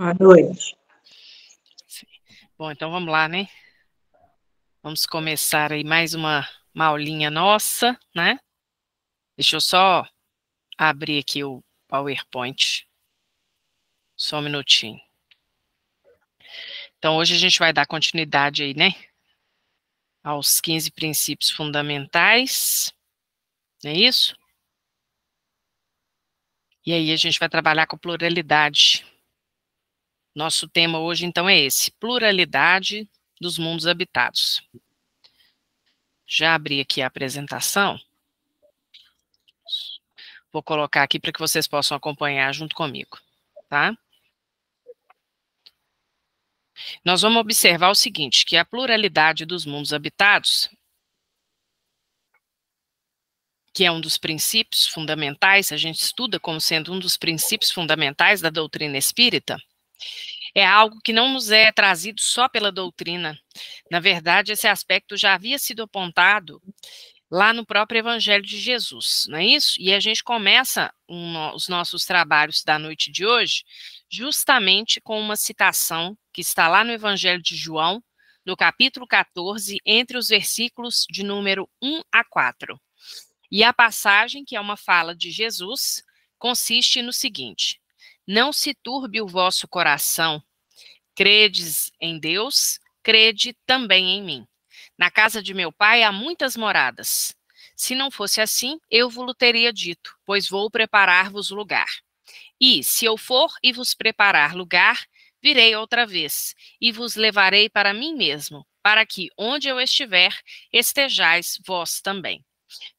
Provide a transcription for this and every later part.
Boa noite. Sim. Bom, então vamos lá, né? Vamos começar aí mais uma aulinha nossa, né? Deixa eu só abrir aqui o PowerPoint. Só um minutinho. Então, hoje a gente vai dar continuidade aí, né? Aos 15 princípios fundamentais, não é isso? E aí a gente vai trabalhar com pluralidade. Nosso tema hoje, então, é esse: pluralidade dos mundos habitados. Já abri aqui a apresentação. Vou colocar aqui para que vocês possam acompanhar junto comigo, tá? Nós vamos observar o seguinte, que a pluralidade dos mundos habitados, que é um dos princípios fundamentais, a gente estuda como sendo um dos princípios fundamentais da doutrina espírita, é algo que não nos é trazido só pela doutrina. Na verdade, esse aspecto já havia sido apontado lá no próprio Evangelho de Jesus, não é isso? E a gente começa os nossos trabalhos da noite de hoje justamente com uma citação que está lá no Evangelho de João, no capítulo 14, entre os versículos de número 1 a 4. E a passagem, que é uma fala de Jesus, consiste no seguinte: não se turbe o vosso coração, credes em Deus, crede também em mim. Na casa de meu pai há muitas moradas. Se não fosse assim, eu vos teria dito, pois vou preparar-vos lugar. E, se eu for e vos preparar lugar, virei outra vez, e vos levarei para mim mesmo, para que, onde eu estiver, estejais vós também.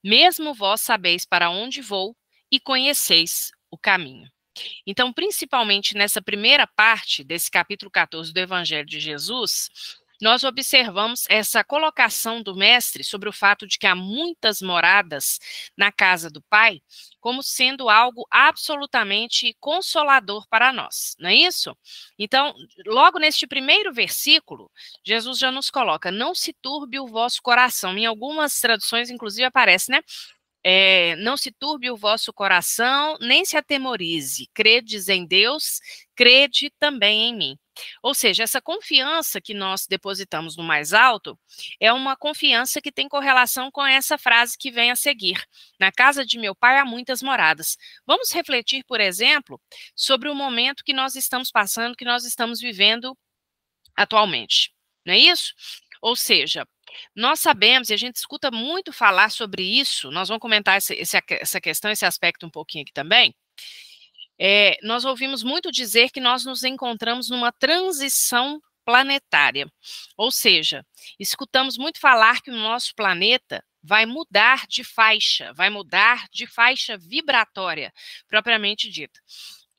Mesmo vós sabeis para onde vou, e conheceis o caminho. Então, principalmente nessa primeira parte desse capítulo 14 do Evangelho de Jesus, nós observamos essa colocação do mestre sobre o fato de que há muitas moradas na casa do Pai, como sendo algo absolutamente consolador para nós, não é isso? Então, logo neste primeiro versículo, Jesus já nos coloca: não se turbe o vosso coração. Em algumas traduções, inclusive, aparece, né? Não se turbe o vosso coração, nem se atemorize. Credes em Deus, crede também em mim. Ou seja, essa confiança que nós depositamos no mais alto é uma confiança que tem correlação com essa frase que vem a seguir: na casa de meu pai há muitas moradas. Vamos refletir, por exemplo, sobre o momento que nós estamos passando, que nós estamos vivendo atualmente. Não é isso? Ou seja, nós sabemos, e a gente escuta muito falar sobre isso, nós vamos comentar essa questão, esse aspecto um pouquinho aqui também. Nós ouvimos muito dizer que nós nos encontramos numa transição planetária. Ou seja, escutamos muito falar que o nosso planeta vai mudar de faixa vibratória, propriamente dita.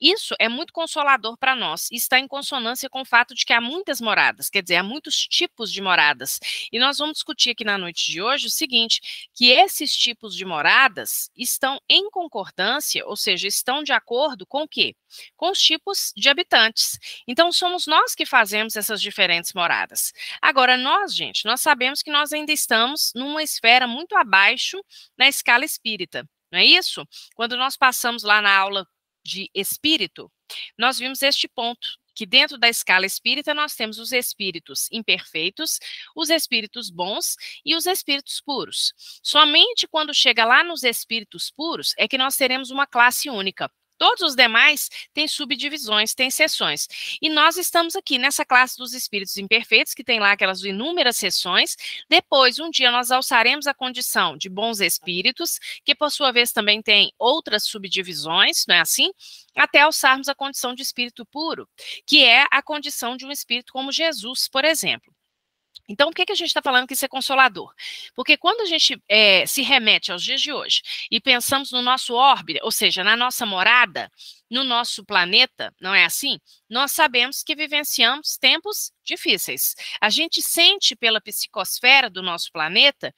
Isso é muito consolador para nós e está em consonância com o fato de que há muitas moradas, quer dizer, há muitos tipos de moradas. E nós vamos discutir aqui na noite de hoje o seguinte, que esses tipos de moradas estão em concordância, ou seja, estão de acordo com o quê? Com os tipos de habitantes. Então, somos nós que fazemos essas diferentes moradas. Agora, gente, nós sabemos que nós ainda estamos numa esfera muito abaixo na escala espírita, não é isso? Quando nós passamos lá na aula de espírito, nós vimos este ponto, que dentro da escala espírita nós temos os espíritos imperfeitos, os espíritos bons e os espíritos puros. Somente quando chega lá nos espíritos puros é que nós teremos uma classe única. Todos os demais têm subdivisões, têm seções. E nós estamos aqui nessa classe dos espíritos imperfeitos, que tem lá aquelas inúmeras seções. Depois, um dia, nós alçaremos a condição de bons espíritos, que por sua vez também tem outras subdivisões, não é assim? Até alçarmos a condição de espírito puro, que é a condição de um espírito como Jesus, por exemplo. Então, por que a gente está falando que isso é consolador? Porque quando a gente se remete aos dias de hoje e pensamos no nosso orbe, ou seja, na nossa morada, no nosso planeta, não é assim? Nós sabemos que vivenciamos tempos difíceis. A gente sente pela psicosfera do nosso planeta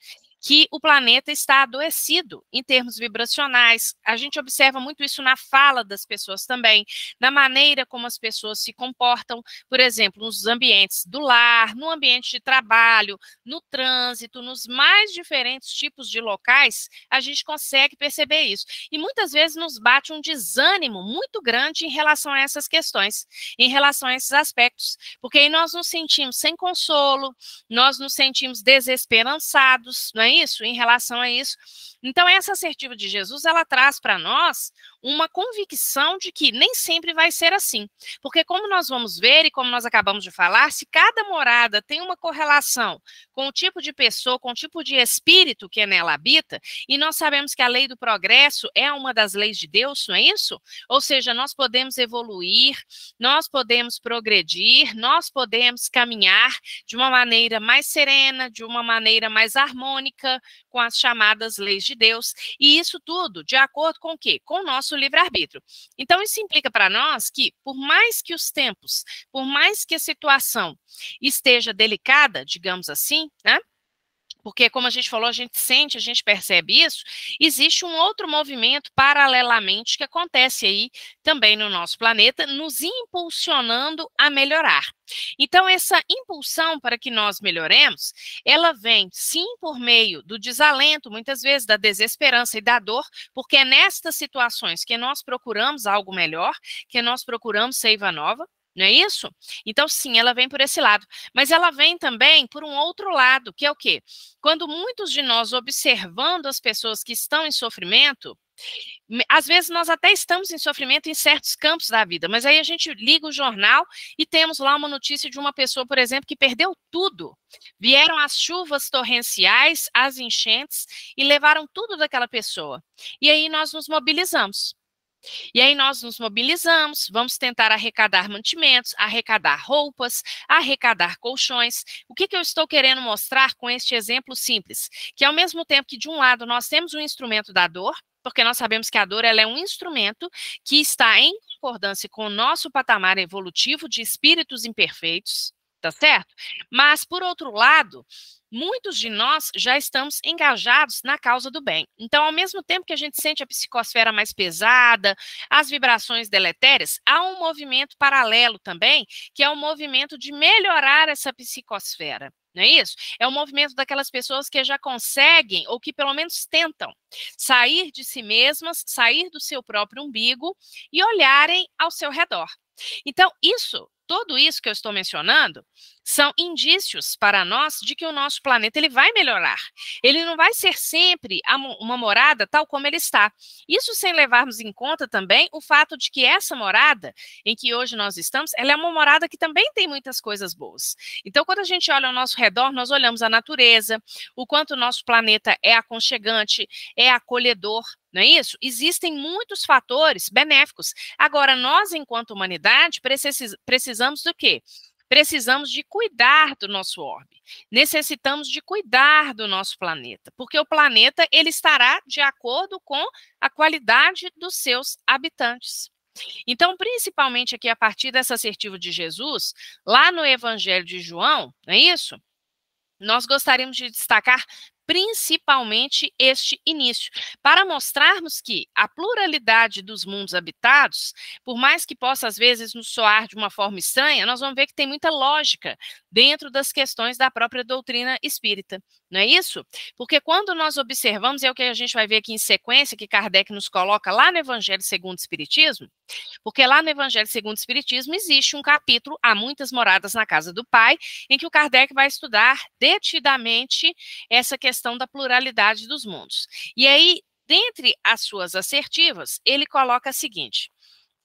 que o planeta está adoecido em termos vibracionais. A gente observa muito isso na fala das pessoas também, na maneira como as pessoas se comportam, por exemplo, nos ambientes do lar, no ambiente de trabalho, no trânsito, nos mais diferentes tipos de locais, a gente consegue perceber isso. E muitas vezes nos bate um desânimo muito grande em relação a essas questões, em relação a esses aspectos, porque aí nós nos sentimos sem consolo, nós nos sentimos desesperançados, não é isso? Em relação a isso. Então, essa assertiva de Jesus, ela traz para nós uma convicção de que nem sempre vai ser assim. Porque como nós vamos ver e como nós acabamos de falar, se cada morada tem uma correlação com o tipo de pessoa, com o tipo de espírito que nela habita, e nós sabemos que a lei do progresso é uma das leis de Deus, não é isso? Ou seja, nós podemos evoluir, nós podemos progredir, nós podemos caminhar de uma maneira mais serena, de uma maneira mais harmônica, com as chamadas leis de Deus, e isso tudo de acordo com o quê? Com o nosso livre-arbítrio. Então, isso implica para nós que, por mais que os tempos, por mais que a situação esteja delicada, digamos assim, né? Porque, como a gente falou, a gente sente, a gente percebe isso, existe um outro movimento paralelamente que acontece aí também no nosso planeta, nos impulsionando a melhorar. Então, essa impulsão para que nós melhoremos, ela vem, sim, por meio do desalento, muitas vezes da desesperança e da dor, porque é nestas situações que nós procuramos algo melhor, que nós procuramos seiva nova, não é isso? Então, sim, ela vem por esse lado. Mas ela vem também por um outro lado, que é o quê? Quando muitos de nós, observando as pessoas que estão em sofrimento, às vezes nós até estamos em sofrimento em certos campos da vida, mas aí a gente liga o jornal e temos lá uma notícia de uma pessoa, por exemplo, que perdeu tudo. Vieram as chuvas torrenciais, as enchentes e levaram tudo daquela pessoa. E aí nós nos mobilizamos. E aí nós nos mobilizamos, vamos tentar arrecadar mantimentos, arrecadar roupas, arrecadar colchões. O que eu estou querendo mostrar com este exemplo simples? Que ao mesmo tempo que de um lado nós temos o instrumento da dor, porque nós sabemos que a dor ela é um instrumento que está em concordância com o nosso patamar evolutivo de espíritos imperfeitos, tá certo? Mas, por outro lado, muitos de nós já estamos engajados na causa do bem. Então, ao mesmo tempo que a gente sente a psicosfera mais pesada, as vibrações deletérias, há um movimento paralelo também, que é o movimento de melhorar essa psicosfera. Não é isso? É o movimento daquelas pessoas que já conseguem, ou que pelo menos tentam, sair de si mesmas, sair do seu próprio umbigo e olharem ao seu redor. Então, tudo isso que eu estou mencionando são indícios para nós de que o nosso planeta ele vai melhorar. Ele não vai ser sempre uma morada tal como ele está. Isso sem levarmos em conta também o fato de que essa morada em que hoje nós estamos, ela é uma morada que também tem muitas coisas boas. Então, quando a gente olha ao nosso redor, nós olhamos a natureza, o quanto o nosso planeta é aconchegante, é acolhedor, não é isso? Existem muitos fatores benéficos. Agora, nós, enquanto humanidade, precisamos do quê? Precisamos de cuidar do nosso orbe. Necessitamos de cuidar do nosso planeta, porque o planeta ele estará de acordo com a qualidade dos seus habitantes. Então, principalmente aqui a partir dessa assertiva de Jesus, lá no Evangelho de João, não é isso? Nós gostaríamos de destacar principalmente este início, para mostrarmos que a pluralidade dos mundos habitados, por mais que possa às vezes nos soar de uma forma estranha, nós vamos ver que tem muita lógica dentro das questões da própria doutrina espírita, não é isso? Porque quando nós observamos, é o que a gente vai ver aqui em sequência, que Kardec nos coloca lá no Evangelho segundo o Espiritismo, porque lá no Evangelho segundo o Espiritismo existe um capítulo, Há Muitas Moradas na Casa do Pai, em que o Kardec vai estudar detidamente essa questão da pluralidade dos mundos. E aí, dentre as suas assertivas, ele coloca a seguinte: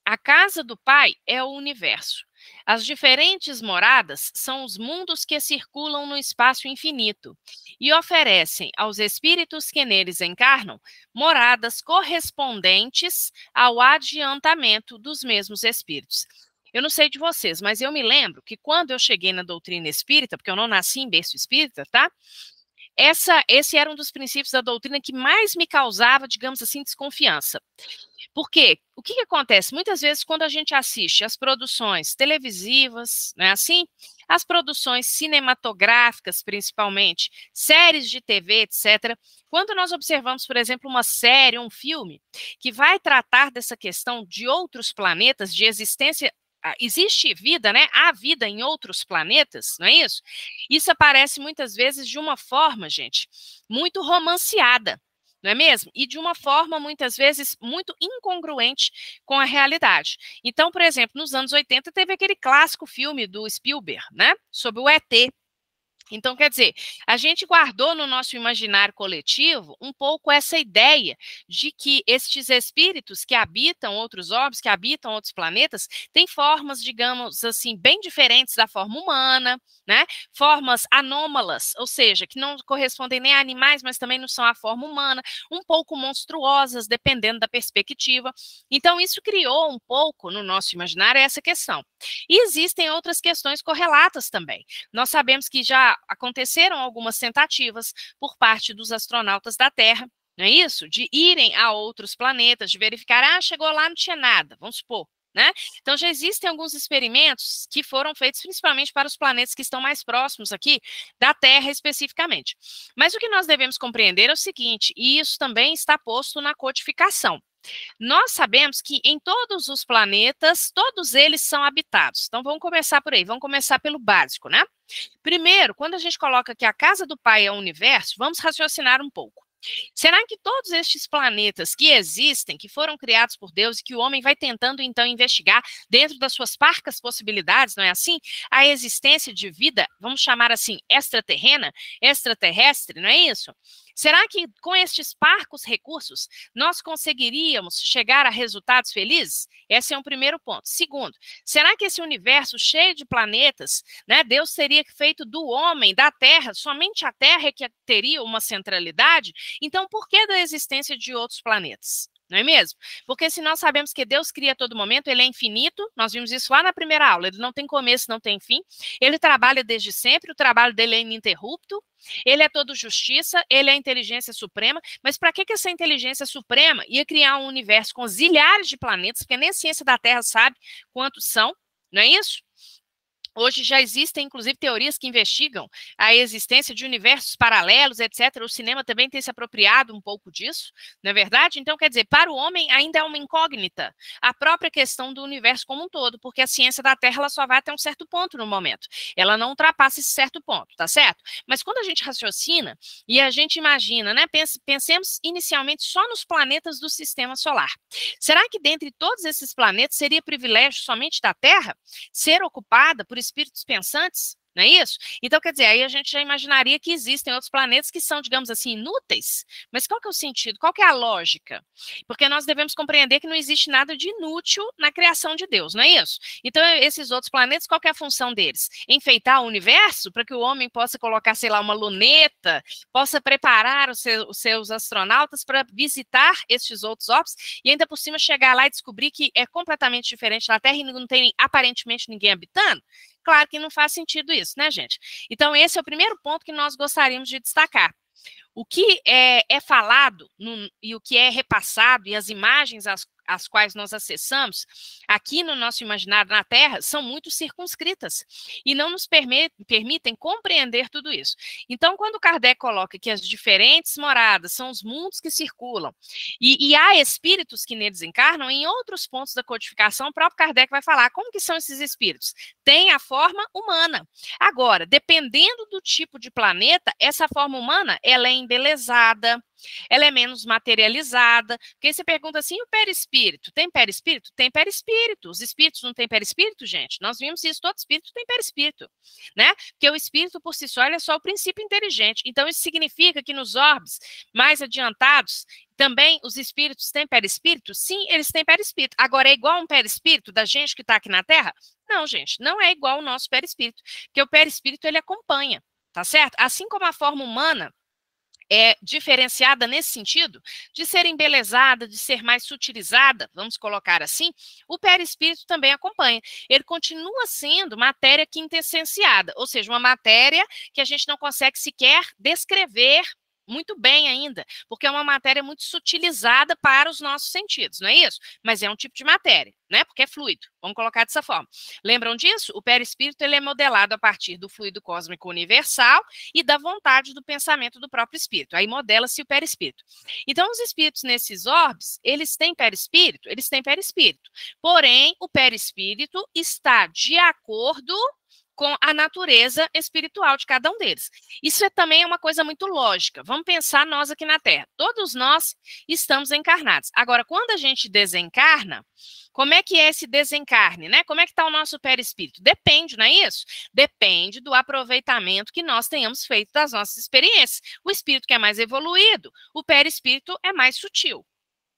a casa do Pai é o universo. As diferentes moradas são os mundos que circulam no espaço infinito e oferecem aos espíritos que neles encarnam moradas correspondentes ao adiantamento dos mesmos espíritos. Eu não sei de vocês, mas eu me lembro que quando eu cheguei na doutrina espírita, porque eu não nasci em berço espírita, tá? Esse era um dos princípios da doutrina que mais me causava, digamos assim, desconfiança. Por quê? o que acontece? Muitas vezes, quando a gente assiste as produções televisivas, não é assim? As produções cinematográficas, principalmente, séries de TV, etc., quando nós observamos, por exemplo, uma série, um filme, que vai tratar dessa questão de outros planetas, de existência. Existe vida, né? Há vida em outros planetas, não é isso? Isso aparece muitas vezes de uma forma, gente, muito romanceada, não é mesmo? E de uma forma, muitas vezes, muito incongruente com a realidade. Então, por exemplo, nos anos 80 teve aquele clássico filme do Spielberg, né? Sobre o ET. Então, quer dizer, a gente guardou no nosso imaginário coletivo um pouco essa ideia de que estes espíritos que habitam outros orbes, que habitam outros planetas, têm formas, digamos assim, bem diferentes da forma humana, né? Formas anômalas, ou seja, que não correspondem nem a animais, mas também não são a forma humana, um pouco monstruosas, dependendo da perspectiva. Então, isso criou um pouco no nosso imaginário essa questão. E existem outras questões correlatas também. Nós sabemos que já aconteceram algumas tentativas por parte dos astronautas da Terra, não é isso? De irem a outros planetas, de verificar, chegou lá, não tinha nada, vamos supor, né? Então já existem alguns experimentos que foram feitos principalmente para os planetas que estão mais próximos aqui da Terra especificamente. Mas o que nós devemos compreender é o seguinte, e isso também está posto na codificação. Nós sabemos que em todos os planetas, todos eles são habitados. Então vamos começar por aí, vamos começar pelo básico, né? Primeiro, quando a gente coloca que a casa do Pai é o universo, vamos raciocinar um pouco. Será que todos estes planetas que existem, que foram criados por Deus e que o homem vai tentando então investigar dentro das suas parcas possibilidades, não é assim? A existência de vida, vamos chamar assim, extraterrena, extraterrestre, não é isso? Será que com estes parcos recursos nós conseguiríamos chegar a resultados felizes? Esse é um primeiro ponto. Segundo, será que esse universo cheio de planetas, né, Deus teria feito do homem, da Terra, somente a Terra é que teria uma centralidade? Então, por que da existência de outros planetas? Não é mesmo? Porque se nós sabemos que Deus cria a todo momento, ele é infinito, nós vimos isso lá na primeira aula, ele não tem começo, não tem fim, ele trabalha desde sempre, o trabalho dele é ininterrupto, ele é todo justiça, ele é a inteligência suprema, mas para que essa inteligência suprema ia criar um universo com zilhares de planetas, porque nem a ciência da Terra sabe quantos são, não é isso? Hoje já existem, inclusive, teorias que investigam a existência de universos paralelos, etc. O cinema também tem se apropriado um pouco disso, não é verdade? Então, quer dizer, para o homem ainda é uma incógnita a própria questão do universo como um todo, porque a ciência da Terra ela só vai até um certo ponto no momento. Ela não ultrapassa esse certo ponto, tá certo? Mas quando a gente raciocina e a gente imagina, né? Pensemos inicialmente só nos planetas do sistema solar. Será que dentre todos esses planetas seria privilégio somente da Terra ser ocupada por espíritos pensantes? Não é isso? Então, quer dizer, aí a gente já imaginaria que existem outros planetas que são, digamos assim, inúteis. Mas qual que é o sentido? Qual que é a lógica? Porque nós devemos compreender que não existe nada de inútil na criação de Deus, não é isso? Então, esses outros planetas, qual que é a função deles? Enfeitar o universo para que o homem possa colocar, sei lá, uma luneta, possa preparar os seus astronautas para visitar estes outros orbes e ainda por cima chegar lá e descobrir que é completamente diferente da Terra e não tem aparentemente ninguém habitando? Claro que não faz sentido isso, né, gente? Então, esse é o primeiro ponto que nós gostaríamos de destacar. O que é falado e o que é repassado e as imagens às quais nós acessamos aqui no nosso imaginário na Terra são muito circunscritas e não nos permitem compreender tudo isso. Então, quando Kardec coloca que as diferentes moradas são os mundos que circulam e há espíritos que neles encarnam, em outros pontos da codificação, o próprio Kardec vai falar como que são esses espíritos. Tem a forma humana. Agora, dependendo do tipo de planeta, essa forma humana, ela é embelezada, ela é menos materializada, porque aí você pergunta assim, e o perispírito? Tem perispírito? Tem perispírito. Os espíritos não têm perispírito, gente? Nós vimos isso, todo espírito tem perispírito, né? Porque o espírito por si só, ele é só o princípio inteligente. Então isso significa que nos orbes mais adiantados, também os espíritos têm perispírito? Sim, eles têm perispírito. Agora, é igual um perispírito da gente que está aqui na Terra? Não, gente, não é igual o nosso perispírito, porque o perispírito, ele acompanha, tá certo? Assim como a forma humana é diferenciada nesse sentido, de ser embelezada, de ser mais sutilizada, vamos colocar assim, o perispírito também acompanha. Ele continua sendo matéria quintessenciada, ou seja, uma matéria que a gente não consegue sequer descrever muito bem ainda, porque é uma matéria muito sutilizada para os nossos sentidos, não é isso? Mas é um tipo de matéria, né? Porque é fluido, vamos colocar dessa forma. Lembram disso? O perispírito ele é modelado a partir do fluido cósmico universal e da vontade do pensamento do próprio espírito. Aí modela-se o perispírito. Então, os espíritos nesses orbes, eles têm perispírito? Eles têm perispírito. Porém, o perispírito está de acordo com a natureza espiritual de cada um deles. Isso também é uma coisa muito lógica. Vamos pensar nós aqui na Terra. Todos nós estamos encarnados. Agora, quando a gente desencarna, como é que é esse desencarne, né? Como é que está o nosso perispírito? Depende, não é isso? Depende do aproveitamento que nós tenhamos feito das nossas experiências. O espírito que é mais evoluído, o perispírito é mais sutil.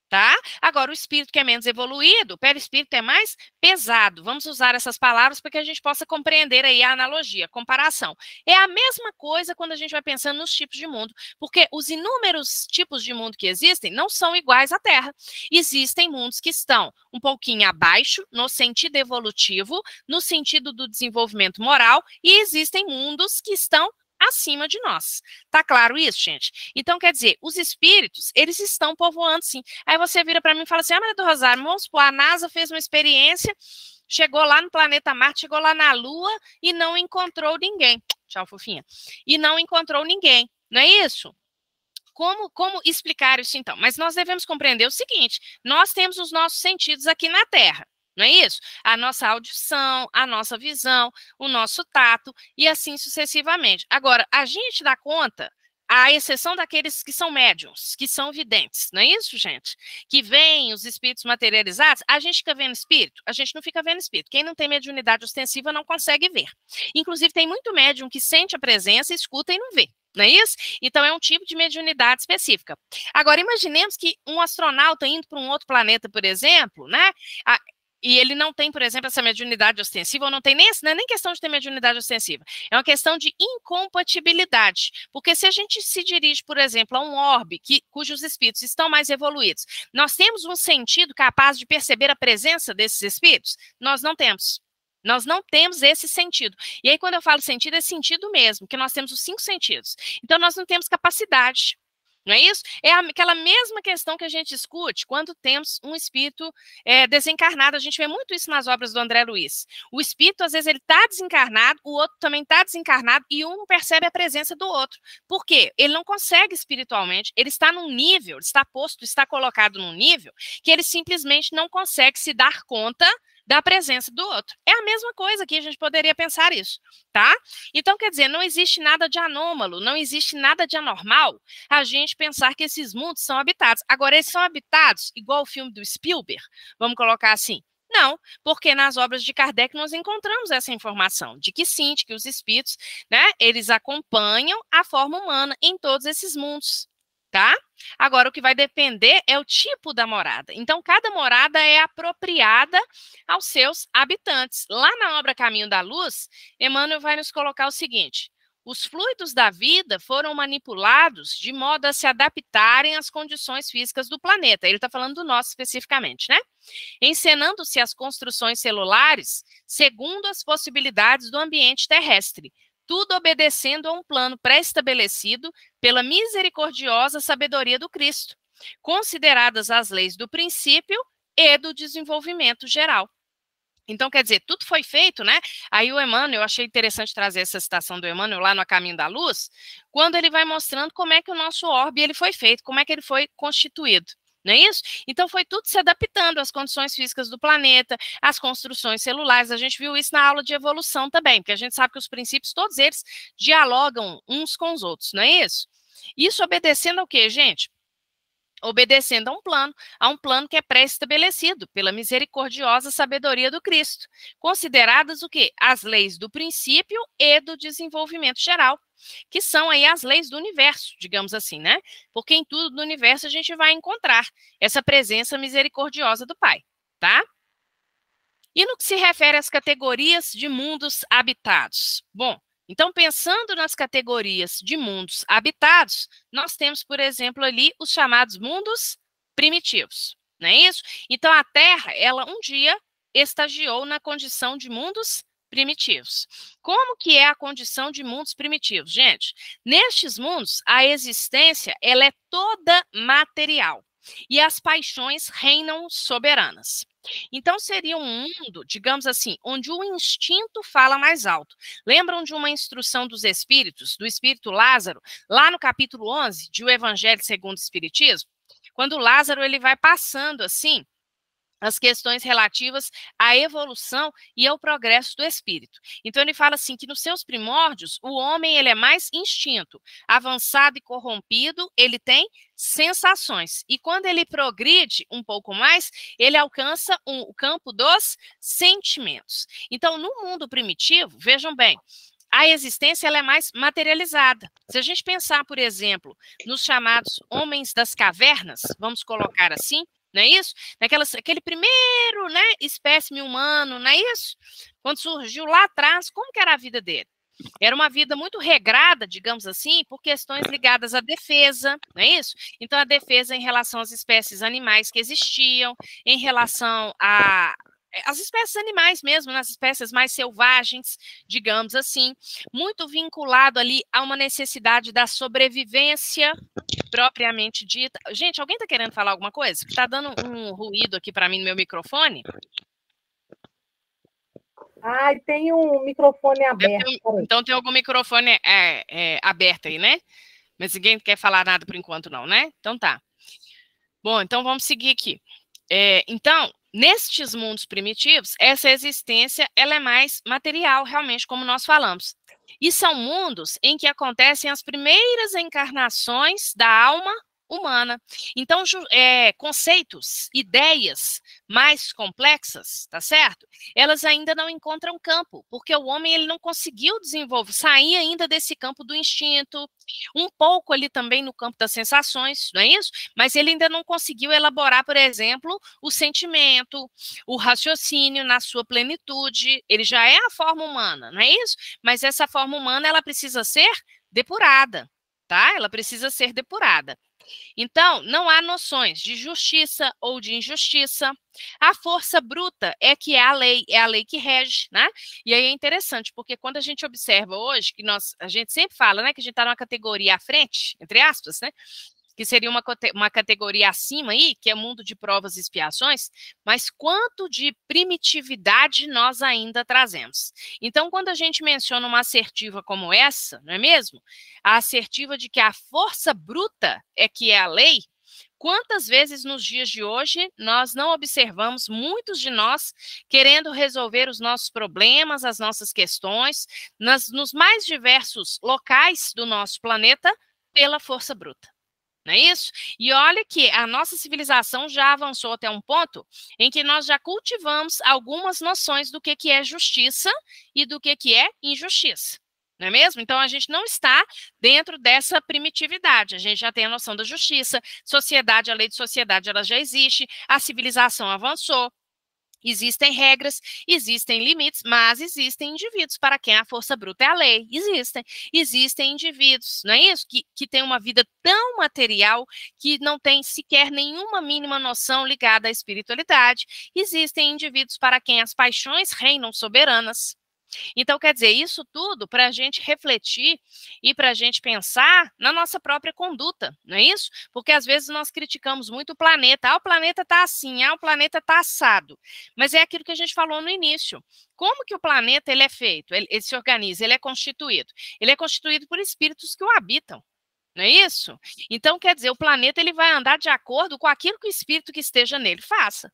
Tá? Agora, o espírito que é menos evoluído, o perispírito é mais pesado. Vamos usar essas palavras para que a gente possa compreender aí a analogia, a comparação. É a mesma coisa quando a gente vai pensando nos tipos de mundo, porque os inúmeros tipos de mundo que existem não são iguais à Terra. Existem mundos que estão um pouquinho abaixo, no sentido evolutivo, no sentido do desenvolvimento moral, e existem mundos que estão acima de nós. Tá claro isso, gente? Então, quer dizer, os espíritos, eles estão povoando, sim. Aí você vira para mim e fala assim, Maria do Rosário, vamos supor, a NASA fez uma experiência, chegou lá no planeta Marte, chegou lá na Lua e não encontrou ninguém. Tchau, fofinha. E não encontrou ninguém, não é isso? Como explicar isso, então? Mas nós devemos compreender o seguinte, nós temos os nossos sentidos aqui na Terra. Não é isso? A nossa audição, a nossa visão, o nosso tato e assim sucessivamente. Agora, a gente dá conta, à exceção daqueles que são médiums, que são videntes, não é isso, gente? Que veem os espíritos materializados, a gente fica vendo espírito? A gente não fica vendo espírito. Quem não tem mediunidade ostensiva não consegue ver. Inclusive, tem muito médium que sente a presença, escuta e não vê. Não é isso? Então, é um tipo de mediunidade específica. Agora, imaginemos que um astronauta indo para um outro planeta, por exemplo, né? E ele não tem, por exemplo, essa mediunidade ostensiva, ou não tem nem, não é nem questão de ter mediunidade ostensiva, é uma questão de incompatibilidade. Porque se a gente se dirige, por exemplo, a um orbe cujos espíritos estão mais evoluídos, nós temos um sentido capaz de perceber a presença desses espíritos? Nós não temos. Nós não temos esse sentido. E aí, quando eu falo sentido, é sentido mesmo, que nós temos os 5 sentidos. Então, nós não temos capacidade. Não é isso? É aquela mesma questão que a gente discute quando temos um espírito desencarnado. A gente vê muito isso nas obras do André Luiz. O espírito, às vezes, ele está desencarnado, o outro também está desencarnado e um percebe a presença do outro. Por quê? Ele não consegue espiritualmente, ele está num nível, está posto, está colocado num nível que ele simplesmente não consegue se dar conta da presença do outro. É a mesma coisa que a gente poderia pensar isso, tá? Então, quer dizer, não existe nada de anômalo, não existe nada de anormal a gente pensar que esses mundos são habitados. Agora, eles são habitados igual o filme do Spielberg, vamos colocar assim? Não, porque nas obras de Kardec nós encontramos essa informação, de que sim, de que os espíritos, né, eles acompanham a forma humana em todos esses mundos, tá? Agora, o que vai depender é o tipo da morada. Então, cada morada é apropriada aos seus habitantes. Lá na obra Caminho da Luz, Emmanuel vai nos colocar o seguinte: os fluidos da vida foram manipulados de modo a se adaptarem às condições físicas do planeta. Ele está falando do nosso especificamente, né? Encenando-se as construções celulares segundo as possibilidades do ambiente terrestre, tudo obedecendo a um plano pré-estabelecido pela misericordiosa sabedoria do Cristo, consideradas as leis do princípio e do desenvolvimento geral. Então, quer dizer, tudo foi feito, né? Aí o Emmanuel, eu achei interessante trazer essa citação do Emmanuel lá no A Caminho da Luz, quando ele vai mostrando como é que o nosso orbe ele foi feito, como é que ele foi constituído. Não é isso? Então, foi tudo se adaptando às condições físicas do planeta, às construções celulares. A gente viu isso na aula de evolução também, porque a gente sabe que os princípios, todos eles dialogam uns com os outros, não é isso? Isso obedecendo ao quê, gente? Obedecendo a um plano que é pré-estabelecido pela misericordiosa sabedoria do Cristo, consideradas o quê? As leis do princípio e do desenvolvimento geral, que são aí as leis do universo, digamos assim, né? Porque em tudo do universo a gente vai encontrar essa presença misericordiosa do Pai, tá? E no que se refere às categorias de mundos habitados? Bom, então, pensando nas categorias de mundos habitados, nós temos, por exemplo, ali os chamados mundos primitivos, não é isso? Então, a Terra, ela um dia estagiou na condição de mundos primitivos. Como que é a condição de mundos primitivos? Gente, nestes mundos, a existência ela é toda material e as paixões reinam soberanas. Então, seria um mundo, digamos assim, onde o instinto fala mais alto. Lembram de uma instrução dos espíritos, do espírito Lázaro, lá no capítulo 11 de O Evangelho segundo o Espiritismo? Quando Lázaro ele vai passando assim as questões relativas à evolução e ao progresso do espírito. Então ele fala assim que nos seus primórdios o homem ele é mais instinto, avançado e corrompido, ele tem sensações. E quando ele progride um pouco mais, ele alcança o campo dos sentimentos. Então no mundo primitivo, vejam bem, a existência ela é mais materializada. Se a gente pensar, por exemplo, nos chamados homens das cavernas, vamos colocar assim, não é isso? Aquele primeiro, né, espécime humano, não é isso? Quando surgiu lá atrás, como que era a vida dele? Era uma vida muito regrada, digamos assim, por questões ligadas à defesa, não é isso? Então, a defesa em relação às espécies animais que existiam, em relação às espécies animais mesmo, nas espécies mais selvagens, digamos assim, muito vinculado ali a uma necessidade da sobrevivência propriamente dita. Gente, alguém está querendo falar alguma coisa? Está dando um ruído aqui para mim no meu microfone? Ai, tem um microfone aberto. Então tem algum microfone aberto aí, né? Mas ninguém quer falar nada por enquanto não, né? Então tá. Bom, então vamos seguir aqui. Então, nestes mundos primitivos, essa existência ela é mais material, realmente, como nós falamos. E são mundos em que acontecem as primeiras encarnações da alma humana. Então, conceitos, ideias mais complexas, tá certo? Elas ainda não encontram campo, porque o homem ele não conseguiu desenvolver, sair ainda desse campo do instinto, um pouco ali também no campo das sensações, não é isso? Mas ele ainda não conseguiu elaborar, por exemplo, o sentimento, o raciocínio na sua plenitude. Ele já é a forma humana, não é isso? Mas essa forma humana, ela precisa ser depurada, tá? Ela precisa ser depurada. Então, não há noções de justiça ou de injustiça. A força bruta é a lei que rege, né? E aí é interessante, porque quando a gente observa hoje, que a gente sempre fala, né, que a gente está numa categoria à frente, entre aspas, né? Que seria uma categoria acima aí, que é o mundo de provas e expiações, mas quanto de primitividade nós ainda trazemos. Então, quando a gente menciona uma assertiva como essa, não é mesmo? A assertiva de que a força bruta é que é a lei, quantas vezes nos dias de hoje nós não observamos muitos de nós querendo resolver os nossos problemas, as nossas questões, nos mais diversos locais do nosso planeta, pela força bruta. Não é isso? E olha que a nossa civilização já avançou até um ponto em que nós já cultivamos algumas noções do que é justiça e do que é injustiça. Não é mesmo? Então, a gente não está dentro dessa primitividade. A gente já tem a noção da justiça, sociedade, a lei de sociedade, ela já existe, a civilização avançou. Existem regras, existem limites, mas existem indivíduos para quem a força bruta é a lei. Existem indivíduos, não é isso? Que têm uma vida tão material que não tem sequer nenhuma mínima noção ligada à espiritualidade. Existem indivíduos para quem as paixões reinam soberanas. Então, quer dizer, isso tudo para a gente refletir e para a gente pensar na nossa própria conduta, não é isso? Porque às vezes nós criticamos muito o planeta. O planeta está assim, o planeta está assado. Mas é aquilo que a gente falou no início. Como que o planeta ele é feito? Ele se organiza, ele é constituído. Ele é constituído por espíritos que o habitam. Não é isso? Então, quer dizer, o planeta ele vai andar de acordo com aquilo que o espírito que esteja nele faça.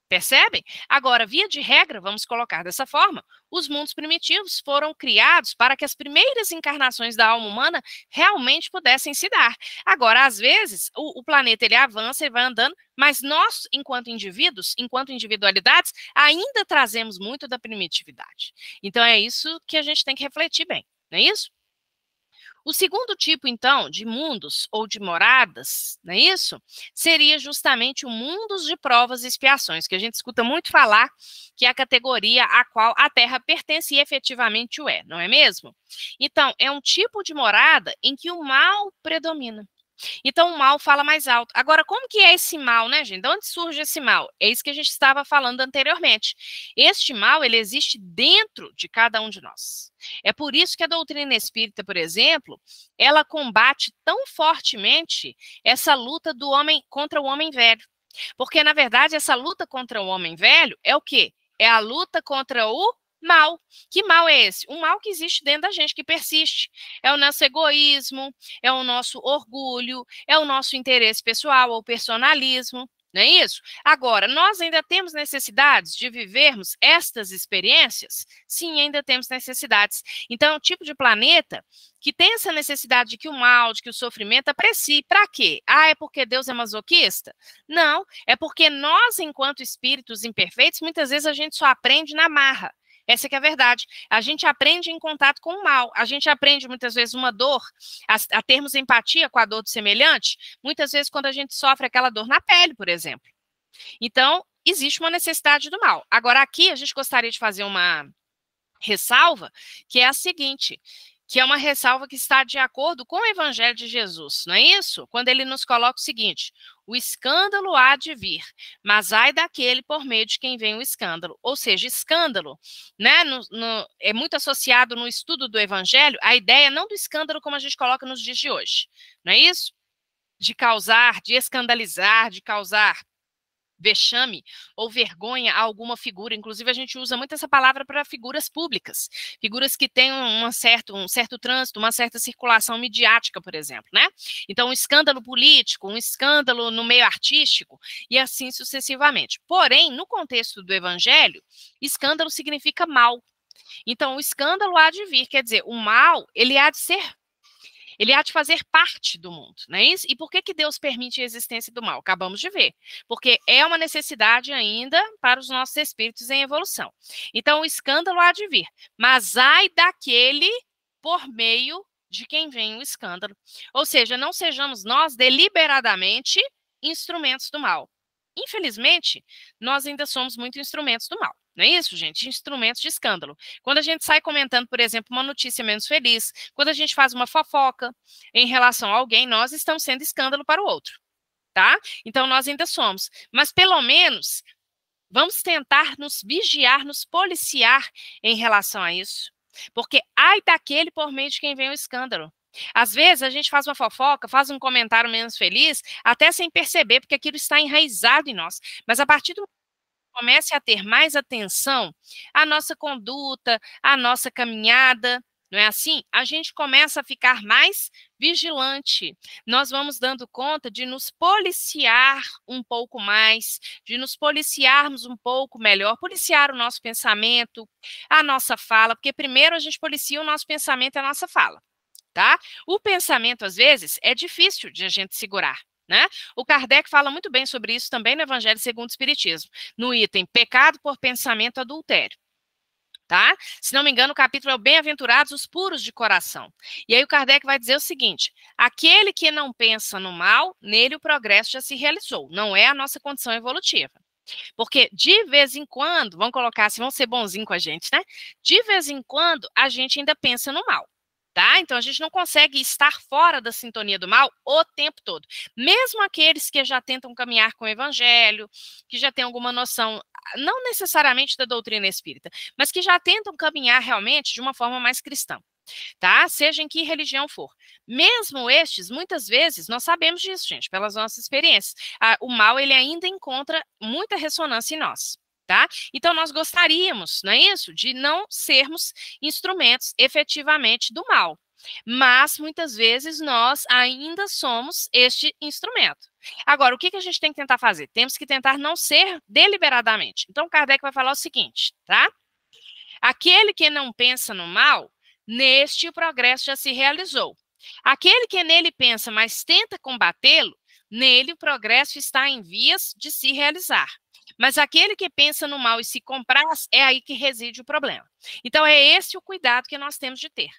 Percebem? Agora, via de regra, vamos colocar dessa forma, os mundos primitivos foram criados para que as primeiras encarnações da alma humana realmente pudessem se dar. Agora, às vezes, o planeta ele avança, ele vai andando, mas nós, enquanto indivíduos, enquanto individualidades, ainda trazemos muito da primitividade. Então, é isso que a gente tem que refletir bem, não é isso? O segundo tipo, então, de mundos ou de moradas, não é isso? Seria justamente o mundos de provas e expiações, que a gente escuta muito falar que é a categoria a qual a Terra pertence e efetivamente o é, não é mesmo? Então, é um tipo de morada em que o mal predomina. Então, o mal fala mais alto. Agora, como que é esse mal, né, gente? De onde surge esse mal? É isso que a gente estava falando anteriormente. Este mal, ele existe dentro de cada um de nós. É por isso que a doutrina espírita, por exemplo, ela combate tão fortemente essa luta do homem contra o homem velho. Porque, na verdade, essa luta contra o homem velho é o quê? É a luta contra o mal. Que mal é esse? Um mal que existe dentro da gente, que persiste. É o nosso egoísmo, é o nosso orgulho, é o nosso interesse pessoal ou personalismo, não é isso? Agora, nós ainda temos necessidades de vivermos estas experiências? Sim, ainda temos necessidades. Então, é um tipo de planeta que tem essa necessidade de que o mal, de que o sofrimento aprecie. Para quê? Ah, é porque Deus é masoquista? Não, é porque nós, enquanto espíritos imperfeitos, muitas vezes a gente só aprende na marra. Essa que é a verdade. A gente aprende em contato com o mal. A gente aprende, muitas vezes, uma dor, a termos empatia com a dor do semelhante, muitas vezes quando a gente sofre aquela dor na pele, por exemplo. Então, existe uma necessidade do mal. Agora, aqui, a gente gostaria de fazer uma ressalva, que é a seguinte, que é uma ressalva que está de acordo com o Evangelho de Jesus, não é isso? Quando ele nos coloca o seguinte: o escândalo há de vir, mas ai daquele por meio de quem vem o escândalo. Ou seja, escândalo, né, é muito associado no estudo do Evangelho a ideia não do escândalo como a gente coloca nos dias de hoje, não é isso? De causar, de escandalizar, de causar vexame ou vergonha a alguma figura. Inclusive, a gente usa muito essa palavra para figuras públicas, figuras que têm um certo trânsito, uma certa circulação midiática, por exemplo, né? Então, um escândalo político, um escândalo no meio artístico, e assim sucessivamente. Porém, no contexto do Evangelho, escândalo significa mal. Então, o escândalo há de vir, quer dizer, o mal, ele há de ser, ele há de fazer parte do mundo, não é isso? E por que Deus permite a existência do mal? Acabamos de ver. Porque é uma necessidade ainda para os nossos espíritos em evolução. Então, o escândalo há de vir. Mas ai daquele por meio de quem vem o escândalo. Ou seja, não sejamos nós deliberadamente instrumentos do mal. Infelizmente, nós ainda somos muito instrumentos do mal. Não é isso, gente? Instrumentos de escândalo. Quando a gente sai comentando, por exemplo, uma notícia menos feliz, quando a gente faz uma fofoca em relação a alguém, nós estamos sendo escândalo para o outro, tá? Então, nós ainda somos. Mas, pelo menos, vamos tentar nos vigiar, nos policiar em relação a isso. Porque ai daquele por meio de quem vem o escândalo. Às vezes, a gente faz uma fofoca, faz um comentário menos feliz, até sem perceber, porque aquilo está enraizado em nós. Mas, a partir do comece a ter mais atenção à nossa conduta, à nossa caminhada, não é assim? A gente começa a ficar mais vigilante. Nós vamos dando conta de nos policiar um pouco mais, de nos policiarmos um pouco melhor, policiar o nosso pensamento, a nossa fala, porque primeiro a gente policia o nosso pensamento e a nossa fala, tá? O pensamento, às vezes, é difícil de a gente segurar. Né? O Kardec fala muito bem sobre isso também no Evangelho segundo o Espiritismo, no item pecado por pensamento adultério. Tá? Se não me engano, o capítulo é o Bem-aventurados os puros de coração. E aí o Kardec vai dizer o seguinte: aquele que não pensa no mal, nele o progresso já se realizou. Não é a nossa condição evolutiva. Porque de vez em quando, vamos colocar assim, vamos ser bonzinhos com a gente, né? De vez em quando, a gente ainda pensa no mal. Tá? Então, a gente não consegue estar fora da sintonia do mal o tempo todo. Mesmo aqueles que já tentam caminhar com o evangelho, que já têm alguma noção, não necessariamente da doutrina espírita, mas que já tentam caminhar realmente de uma forma mais cristã, tá? Seja em que religião for. Mesmo estes, muitas vezes, nós sabemos disso, gente, pelas nossas experiências. O mal, ele ainda encontra muita ressonância em nós. Tá? Então, nós gostaríamos, não é isso? De não sermos instrumentos efetivamente do mal. Mas, muitas vezes, nós ainda somos este instrumento. Agora, o que a gente tem que tentar fazer? Temos que tentar não ser deliberadamente. Então, Kardec vai falar o seguinte, tá? Aquele que não pensa no mal, neste o progresso já se realizou. Aquele que nele pensa, mas tenta combatê-lo, nele o progresso está em vias de se realizar. Mas aquele que pensa no mal e se compraz, é aí que reside o problema. Então, é esse o cuidado que nós temos de ter,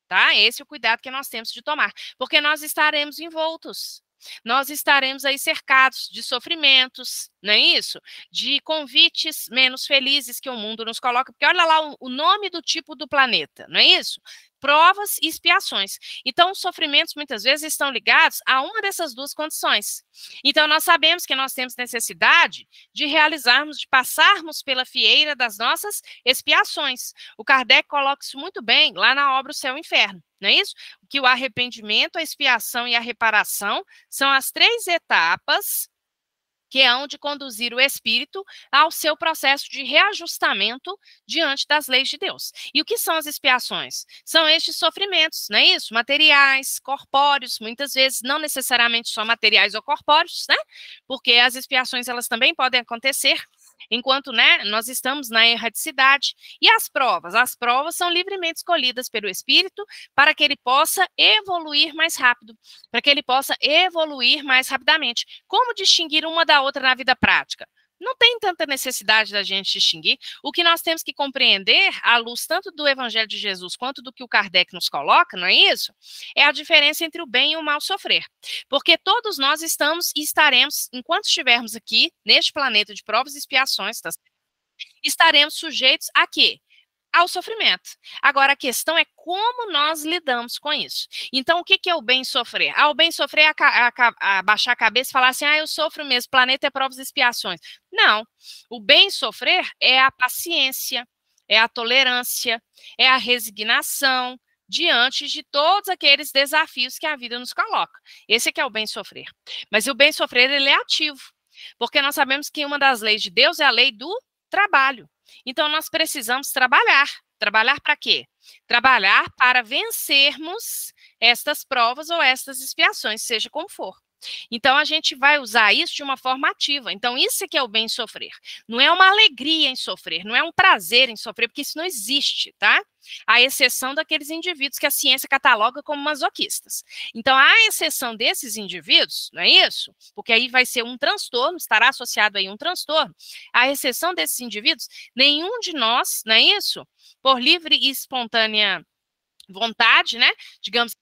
tá? Esse é o cuidado que nós temos de tomar, porque nós estaremos envoltos. Nós estaremos aí cercados de sofrimentos, não é isso? De convites menos felizes que o mundo nos coloca, porque olha lá o nome do tipo do planeta, não é isso? provas e expiações. Então, os sofrimentos muitas vezes estão ligados a uma dessas duas condições. Então, nós sabemos que nós temos necessidade de realizarmos, de passarmos pela fieira das nossas expiações. O Kardec coloca isso muito bem lá na obra O Céu e o Inferno, não é isso? Que o arrependimento, a expiação e a reparação são as 3 etapas que hão de conduzir o espírito ao seu processo de reajustamento diante das leis de Deus. E o que são as expiações? São estes sofrimentos, não é isso? Materiais, corpóreos, muitas vezes não necessariamente só materiais ou corpóreos, né? Porque as expiações, elas também podem acontecer enquanto, né, nós estamos na erraticidade. E as provas são livremente escolhidas pelo espírito para que ele possa evoluir mais rápido, para que ele possa evoluir mais rapidamente. Como distinguir uma da outra na vida prática? Não tem tanta necessidade da gente distinguir. O que nós temos que compreender, à luz tanto do Evangelho de Jesus quanto do que o Kardec nos coloca, não é isso? É a diferença entre o bem e o mal sofrer. Porque todos nós estamos e estaremos, enquanto estivermos aqui, neste planeta de provas e expiações, estaremos sujeitos a quê? Ao sofrimento. Agora, a questão é como nós lidamos com isso. Então, o que é o bem sofrer? O bem sofrer é abaixar a cabeça e falar assim, eu sofro mesmo, o planeta é provas e expiações. Não. O bem sofrer é a paciência, é a tolerância, é a resignação diante de todos aqueles desafios que a vida nos coloca. Esse é o bem sofrer. Mas o bem sofrer, ele é ativo, porque nós sabemos que uma das leis de Deus é a lei do trabalho. Então, nós precisamos trabalhar. Trabalhar para quê? Trabalhar para vencermos estas provas ou estas expiações, seja como for. Então, a gente vai usar isso de uma forma ativa. Então, isso é o bem sofrer. Não é uma alegria em sofrer, não é um prazer em sofrer, porque isso não existe, tá? À exceção daqueles indivíduos que a ciência cataloga como masoquistas. Então, à exceção desses indivíduos, não é isso? Porque aí vai ser um transtorno, estará associado aí um transtorno. À exceção desses indivíduos, nenhum de nós, não é isso? Por livre e espontânea vontade, né? Digamos,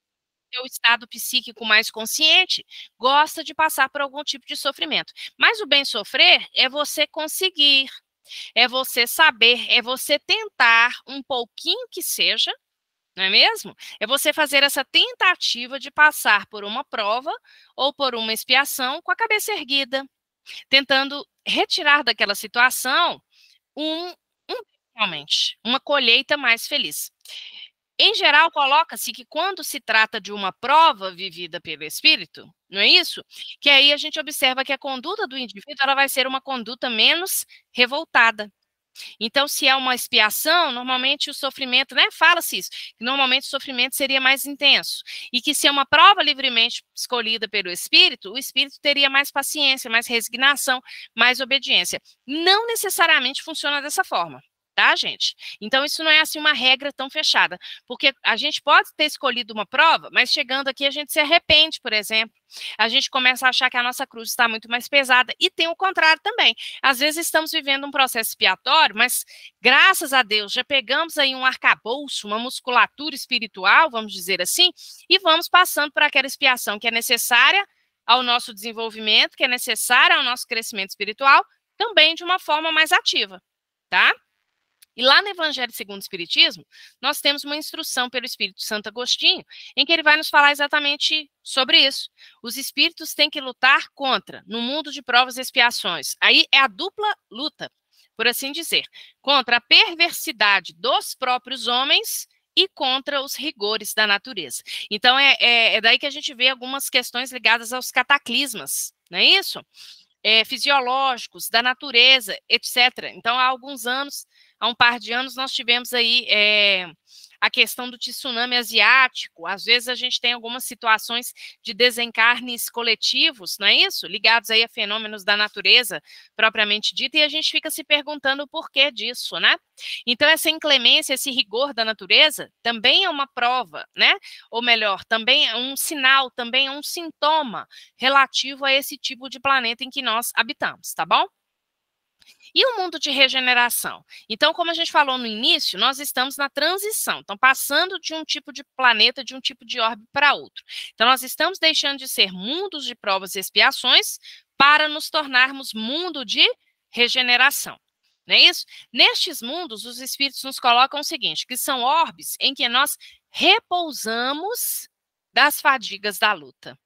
o estado psíquico mais consciente, gosta de passar por algum tipo de sofrimento. Mas o bem sofrer é você conseguir, é você saber, é você tentar um pouquinho que seja, não é mesmo? É você fazer essa tentativa de passar por uma prova ou por uma expiação com a cabeça erguida, tentando retirar daquela situação realmente uma colheita mais feliz. Em geral, coloca-se que quando se trata de uma prova vivida pelo espírito, não é isso? Que aí a gente observa que a conduta do indivíduo ela vai ser uma conduta menos revoltada. Então, se é uma expiação, normalmente o sofrimento, né? Fala-se isso, que normalmente o sofrimento seria mais intenso. E que se é uma prova livremente escolhida pelo espírito, o espírito teria mais paciência, mais resignação, mais obediência. Não necessariamente funciona dessa forma. Tá, gente? Então, isso não é assim uma regra tão fechada, porque a gente pode ter escolhido uma prova, mas chegando aqui a gente se arrepende, por exemplo. A gente começa a achar que a nossa cruz está muito mais pesada, e tem o contrário também. Às vezes estamos vivendo um processo expiatório, mas graças a Deus já pegamos aí um arcabouço, uma musculatura espiritual, vamos dizer assim, e vamos passando por aquela expiação que é necessária ao nosso desenvolvimento, que é necessária ao nosso crescimento espiritual, também de uma forma mais ativa, tá? E lá no Evangelho segundo o Espiritismo, nós temos uma instrução pelo Espírito Santo Agostinho, em que ele vai nos falar exatamente sobre isso. Os espíritos têm que lutar contra, no mundo de provas e expiações. Aí é a dupla luta, por assim dizer, contra a perversidade dos próprios homens e contra os rigores da natureza. Então, é daí que a gente vê algumas questões ligadas aos cataclismas, não é isso? Fisiológicos, da natureza, etc. Então, há um par de anos, nós tivemos aí a questão do tsunami asiático. Às vezes a gente tem algumas situações de desencarnes coletivos, não é isso? Ligados aí a fenômenos da natureza, propriamente dita, e a gente fica se perguntando o porquê disso, né? Então, essa inclemência, esse rigor da natureza, também é uma prova, né? Ou melhor, também é um sinal, também é um sintoma relativo a esse tipo de planeta em que nós habitamos, tá bom? E o mundo de regeneração? Então, como a gente falou no início, nós estamos na transição, então passando de um tipo de planeta, de um tipo de órbita para outro. Então, nós estamos deixando de ser mundos de provas e expiações para nos tornarmos mundo de regeneração. Não é isso? Nestes mundos, os espíritos nos colocam o seguinte, que são orbes em que nós repousamos das fadigas da luta.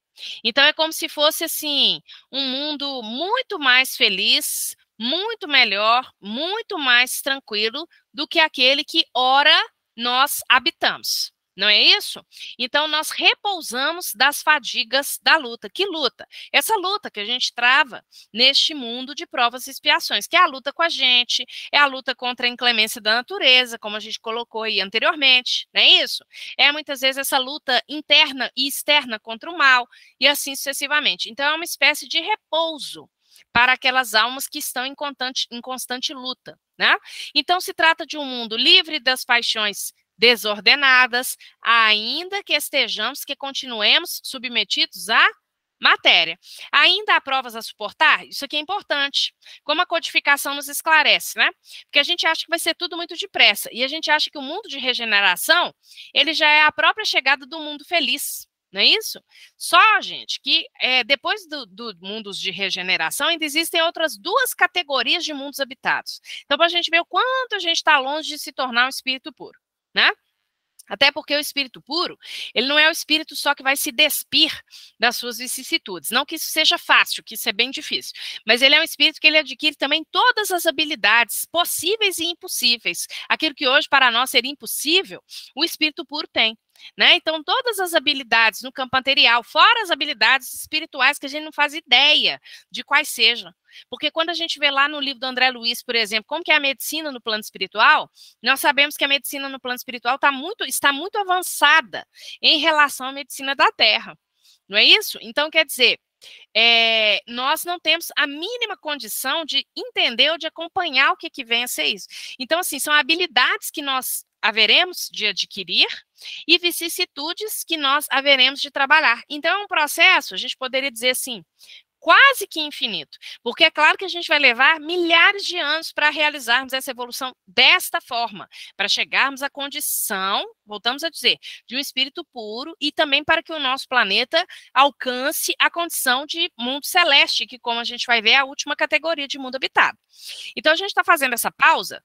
Então, é como se fosse, assim, um mundo muito mais feliz, muito melhor, muito mais tranquilo do que aquele que, ora, nós habitamos. Não é isso? Então, nós repousamos das fadigas da luta. Que luta? Essa luta que a gente trava neste mundo de provas e expiações, que é a luta com a gente, é a luta contra a inclemência da natureza, como a gente colocou aí anteriormente, não é isso? É muitas vezes essa luta interna e externa contra o mal, e assim sucessivamente. Então, é uma espécie de repouso para aquelas almas que estão em constante luta, né? Então, se trata de um mundo livre das paixões desordenadas, ainda que continuemos submetidos à matéria. Ainda há provas a suportar? Isso aqui é importante. Como a codificação nos esclarece, né? Porque a gente acha que vai ser tudo muito depressa, e a gente acha que o mundo de regeneração, ele já é a própria chegada do mundo feliz. Não é isso? Só, gente, que depois do mundos de regeneração, ainda existem outras duas categorias de mundos habitados. Então, para a gente ver o quanto a gente está longe de se tornar um espírito puro, né? Até porque o espírito puro, ele não é o espírito só que vai se despir das suas vicissitudes. Não que isso seja fácil, que isso é bem difícil. Mas ele é um espírito que ele adquire também todas as habilidades possíveis e impossíveis. Aquilo que hoje para nós seria impossível, o espírito puro tem. Né? Então, todas as habilidades no campo anterior, fora as habilidades espirituais que a gente não faz ideia de quais sejam. Porque quando a gente vê lá no livro do André Luiz, por exemplo, como que é a medicina no plano espiritual, nós sabemos que a medicina no plano espiritual está muito avançada em relação à medicina da Terra. Não é isso? Então, quer dizer, nós não temos a mínima condição de entender ou de acompanhar o que vem a ser isso. Então, assim, são habilidades que nós haveremos de adquirir e vicissitudes que nós haveremos de trabalhar. Então, é um processo, a gente poderia dizer assim, quase que infinito, porque é claro que a gente vai levar milhares de anos para realizarmos essa evolução desta forma, para chegarmos à condição, voltamos a dizer, de um espírito puro e também para que o nosso planeta alcance a condição de mundo celeste, que, como a gente vai ver, é a última categoria de mundo habitado. Então, a gente está fazendo essa pausa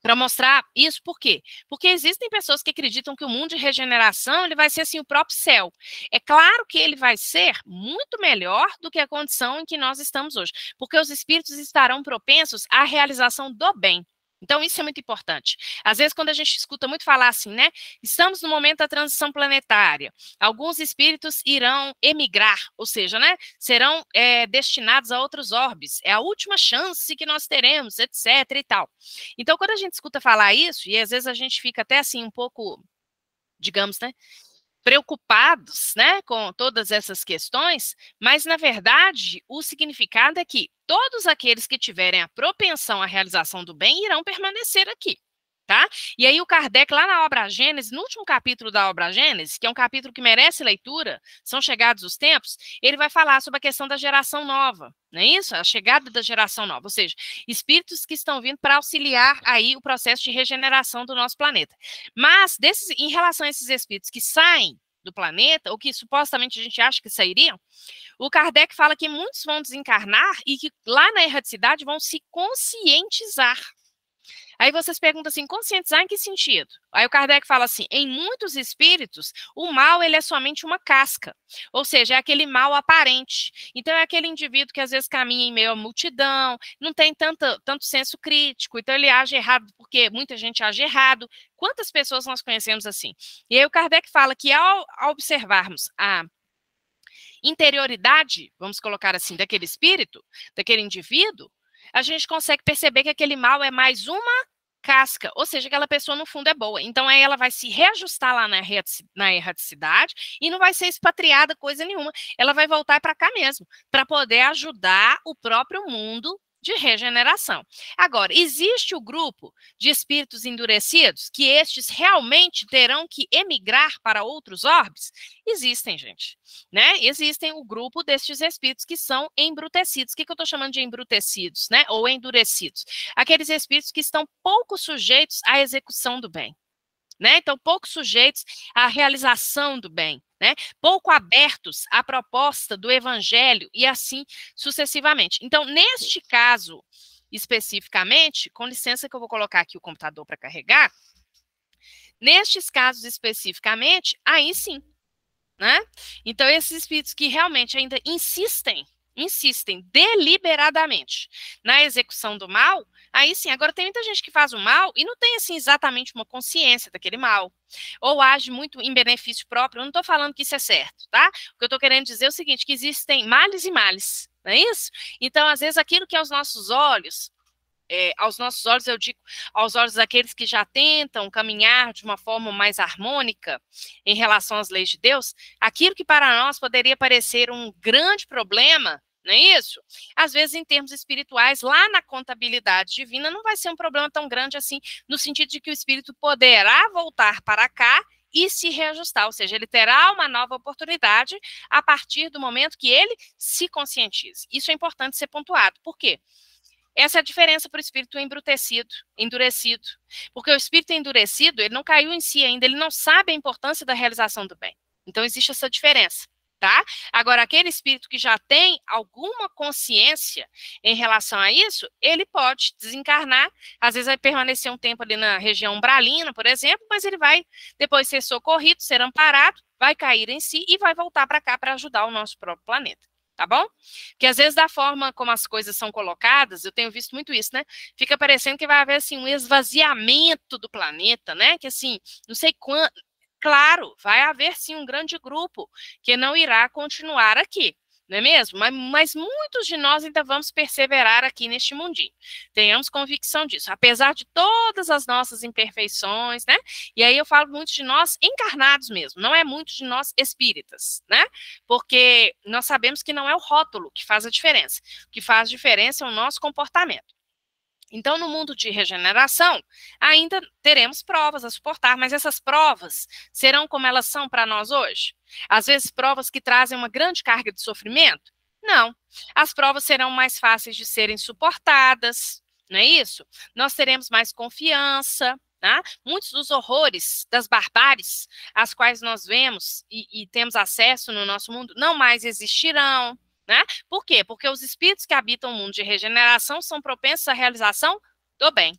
para mostrar isso, por quê? Porque existem pessoas que acreditam que o mundo de regeneração ele vai ser assim o próprio céu. É claro que ele vai ser muito melhor do que a condição em que nós estamos hoje, porque os espíritos estarão propensos à realização do bem. Então, isso é muito importante. Às vezes, quando a gente escuta muito falar assim, né? Estamos no momento da transição planetária. Alguns espíritos irão emigrar, ou seja, né? Serão destinados a outros orbes. É a última chance que nós teremos, etc. e tal. Então, quando a gente escuta falar isso, e às vezes a gente fica até assim um pouco, digamos, né? Preocupados, né, com todas essas questões, mas, na verdade, o significado é que todos aqueles que tiverem a propensão à realização do bem irão permanecer aqui, tá? E aí o Kardec, lá na obra Gênesis, no último capítulo da obra Gênesis, que é um capítulo que merece leitura, são chegados os tempos, ele vai falar sobre a questão da geração nova, não é isso? A chegada da geração nova, ou seja, espíritos que estão vindo para auxiliar aí o processo de regeneração do nosso planeta. Mas, em relação a esses espíritos que saem do planeta, ou que supostamente a gente acha que sairiam, o Kardec fala que muitos vão desencarnar e que lá na erraticidade vão se conscientizar. Aí vocês perguntam assim, conscientizar em que sentido? Aí o Kardec fala assim, em muitos espíritos, o mal ele é somente uma casca, ou seja, é aquele mal aparente. Então é aquele indivíduo que às vezes caminha em meio à multidão, não tem tanto senso crítico, então ele age errado porque muita gente age errado. Quantas pessoas nós conhecemos assim? E aí o Kardec fala que ao observarmos a interioridade, vamos colocar assim, daquele espírito, daquele indivíduo, a gente consegue perceber que aquele mal é mais uma casca, ou seja, aquela pessoa no fundo é boa. Então aí ela vai se reajustar lá na erraticidade e não vai ser expatriada coisa nenhuma. Ela vai voltar para cá mesmo, para poder ajudar o próprio mundo de regeneração. Agora, existe o grupo de espíritos endurecidos que estes realmente terão que emigrar para outros orbes? Existem, gente, né? Existem o grupo destes espíritos que são embrutecidos. O que eu estou chamando de embrutecidos, né? Ou endurecidos? Aqueles espíritos que estão pouco sujeitos à execução do bem, né? Então, pouco sujeitos à realização do bem, né? Pouco abertos à proposta do evangelho e assim sucessivamente. Então, neste caso, especificamente, com licença que eu vou colocar aqui o computador para carregar, Nestes casos especificamente, aí sim, né? Então, esses espíritos que realmente ainda insistem deliberadamente na execução do mal, aí sim, agora tem muita gente que faz o mal e não tem, assim, exatamente uma consciência daquele mal, ou age muito em benefício próprio. Eu não estou falando que isso é certo, tá? O que eu estou querendo dizer é o seguinte, que existem males e males, não é isso? Então, às vezes, aquilo que aos nossos olhos eu digo, aos olhos daqueles que já tentam caminhar de uma forma mais harmônica em relação às leis de Deus, aquilo que para nós poderia parecer um grande problema, não é isso? Às vezes, em termos espirituais, lá na contabilidade divina, não vai ser um problema tão grande assim, no sentido de que o espírito poderá voltar para cá e se reajustar, ou seja, ele terá uma nova oportunidade a partir do momento que ele se conscientize. Isso é importante ser pontuado. Por quê? Essa é a diferença para o espírito embrutecido, endurecido. Porque o espírito endurecido, ele não caiu em si ainda, ele não sabe a importância da realização do bem. Então, existe essa diferença, tá? Agora, aquele espírito que já tem alguma consciência em relação a isso, ele pode desencarnar, às vezes vai permanecer um tempo ali na região umbralina, por exemplo, mas ele vai depois ser socorrido, ser amparado, vai cair em si e vai voltar para cá para ajudar o nosso próprio planeta. Tá bom? Porque às vezes da forma como as coisas são colocadas, eu tenho visto muito isso, né? Fica parecendo que vai haver assim um esvaziamento do planeta, né? Que assim, não sei quando, claro, vai haver sim um grande grupo que não irá continuar aqui, não é mesmo? Mas muitos de nós ainda vamos perseverar aqui neste mundinho. Tenhamos convicção disso, apesar de todas as nossas imperfeições, né? E aí eu falo muito de nós encarnados mesmo, não é muito de nós espíritas, né? Porque nós sabemos que não é o rótulo que faz a diferença. O que faz diferença é o nosso comportamento. Então, no mundo de regeneração, ainda teremos provas a suportar, mas essas provas serão como elas são para nós hoje? Às vezes, provas que trazem uma grande carga de sofrimento? Não. As provas serão mais fáceis de serem suportadas, não é isso? Nós teremos mais confiança, né? Muitos dos horrores, das barbáries, às quais nós vemos e temos acesso no nosso mundo, não mais existirão. Né? Por quê? Porque os espíritos que habitam o mundo de regeneração são propensos à realização do bem.